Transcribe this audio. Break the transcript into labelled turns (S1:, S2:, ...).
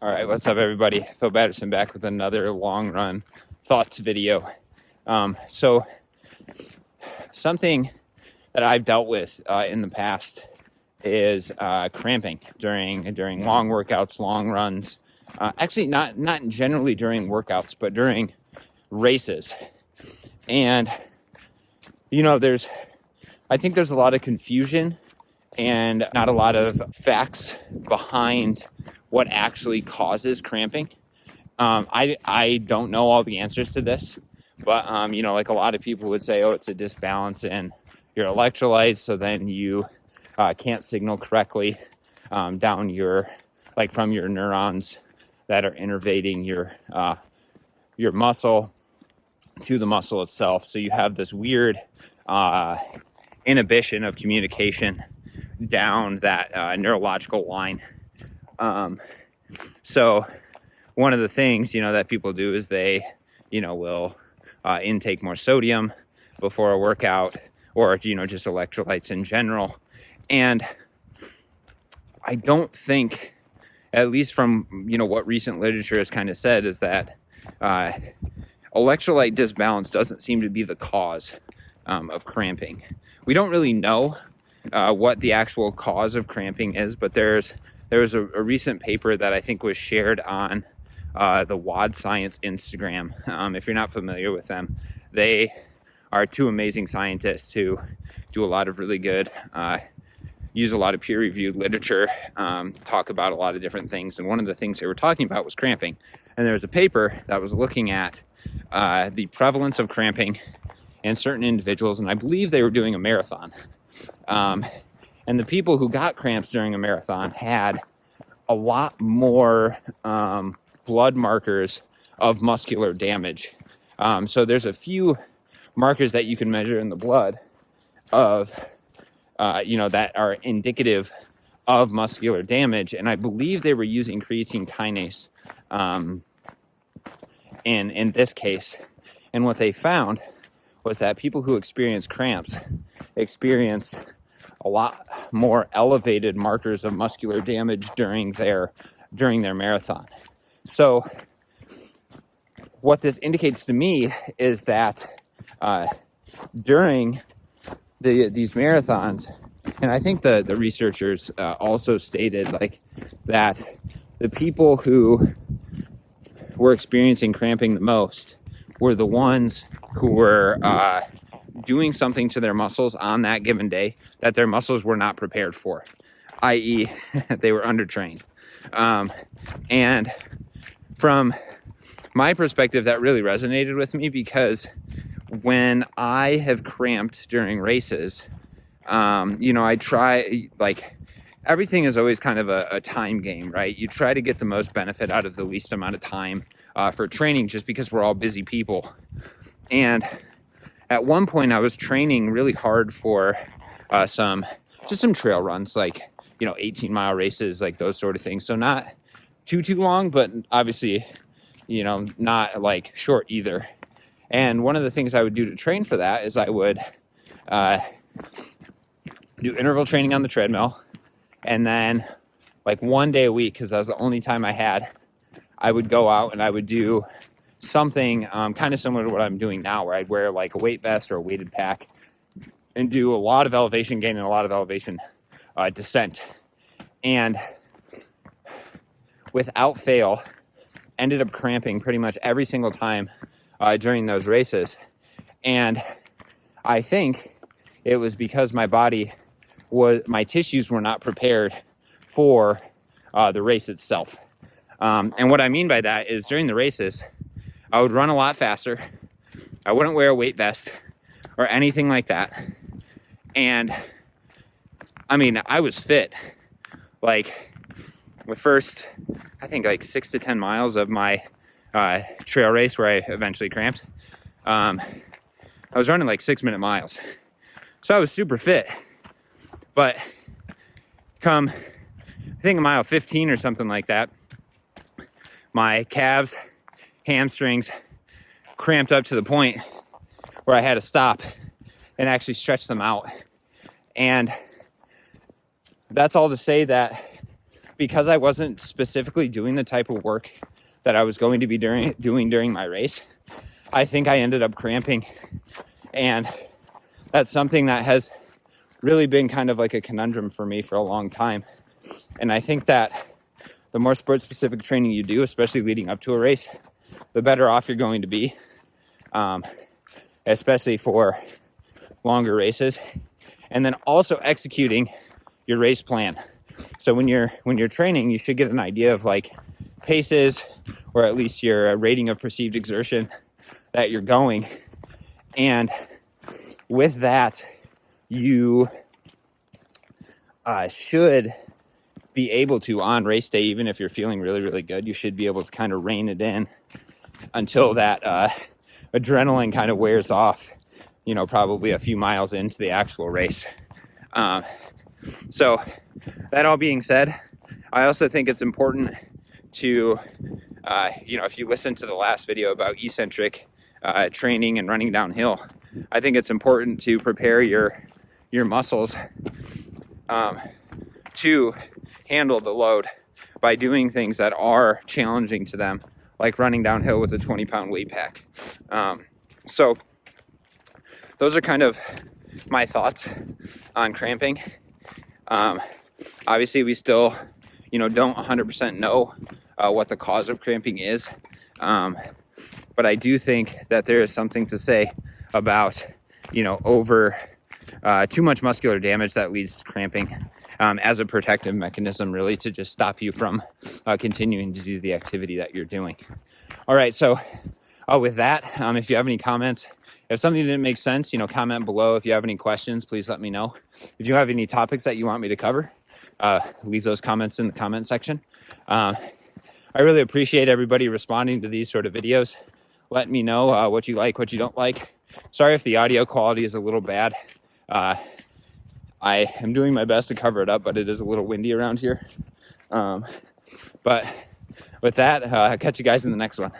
S1: All right, what's up, everybody? Phil Batterson back with another long run thoughts video. So something that I've dealt with in the past is cramping during long workouts, long runs. Actually, not generally during workouts, but during races. And I think there's a lot of confusion and not a lot of facts behind what actually causes cramping. I don't know all the answers to this, but like a lot of people would say, oh, it's a disbalance in your electrolytes, so then you can't signal correctly down from your neurons that are innervating your muscle to the muscle itself. So you have this weird inhibition of communication down that neurological line. So one of the things, that people do is they, will intake more sodium before a workout, or, just electrolytes in general. And I don't think, at least from, what recent literature has kind of said, is that electrolyte disbalance doesn't seem to be the cause of cramping. We don't really know what the actual cause of cramping is, but there was a recent paper that I think was shared on the WOD Science Instagram. If you're not familiar with them, they are two amazing scientists who do a lot of really good, use a lot of peer-reviewed literature, talk about a lot of different things. And one of the things they were talking about was cramping. And there was a paper that was looking at the prevalence of cramping in certain individuals, and I believe they were doing a marathon. And the people who got cramps during a marathon had a lot more blood markers of muscular damage. So there's a few markers that you can measure in the blood of, that are indicative of muscular damage. And I believe they were using creatine kinase in this case. And what they found was that people who experienced cramps experienced a lot more elevated markers of muscular damage during their marathon. So what this indicates to me is that during these marathons, and I think the researchers also stated that the people who were experiencing cramping the most were the ones who were doing something to their muscles on that given day that their muscles were not prepared for, i.e. they were undertrained. And from my perspective, that really resonated with me, because when I have cramped during races, I try, everything is always kind of a time game, right? You try to get the most benefit out of the least amount of time for training, just because we're all busy people. And at one point I was training really hard for some trail runs, 18-mile races, those sort of things. So not too long, but obviously, not short either. And one of the things I would do to train for that is I would do interval training on the treadmill. And then one day a week, because that was the only time I had, I would go out and I would do something kind of similar to what I'm doing now, where I'd wear a weight vest or a weighted pack and do a lot of elevation gain and a lot of elevation descent. And without fail, ended up cramping pretty much every single time during those races. And I think it was because my tissues were not prepared for the race itself. And what I mean by that is, during the races, I would run a lot faster. I wouldn't wear a weight vest or anything like that. And I was fit. The first, I think 6 to 10 miles of my trail race, where I eventually cramped, I was running 6-minute miles. So I was super fit. But come, I think, a mile 15 or something like that, my calves, hamstrings cramped up to the point where I had to stop and actually stretch them out. And that's all to say that because I wasn't specifically doing the type of work that I was going to be doing during my race, I think I ended up cramping. And that's something that has really been kind of like a conundrum for me for a long time. And I think that the more sport specific training you do, especially leading up to a race, the better off you're going to be, especially for longer races. And then also executing your race plan. So when you're training, you should get an idea of like paces, or at least your rating of perceived exertion that you're going. And with that, you should be able to, on race day, even if you're feeling really, really good, you should be able to kind of rein it in until that adrenaline kind of wears off, probably a few miles into the actual race. So that all being said, I also think it's important to, if you listen to the last video about eccentric training and running downhill, I think it's important to prepare your muscles to handle the load by doing things that are challenging to them, like running downhill with a 20-pound weight pack. So those are kind of my thoughts on cramping. Obviously, we still, don't 100% know what the cause of cramping is. But I do think that there is something to say about, too much muscular damage that leads to cramping as a protective mechanism, really, to just stop you from continuing to do the activity that you're doing. All right, so with that, if you have any comments, if something didn't make sense, comment below. If you have any questions, please let me know. If you have any topics that you want me to cover, leave those comments in the comment section. I really appreciate everybody responding to these sort of videos. Let me know what you like, what you don't like. Sorry if the audio quality is a little bad. I am doing my best to cover it up, but it is a little windy around here. But with that, I'll catch you guys in the next one.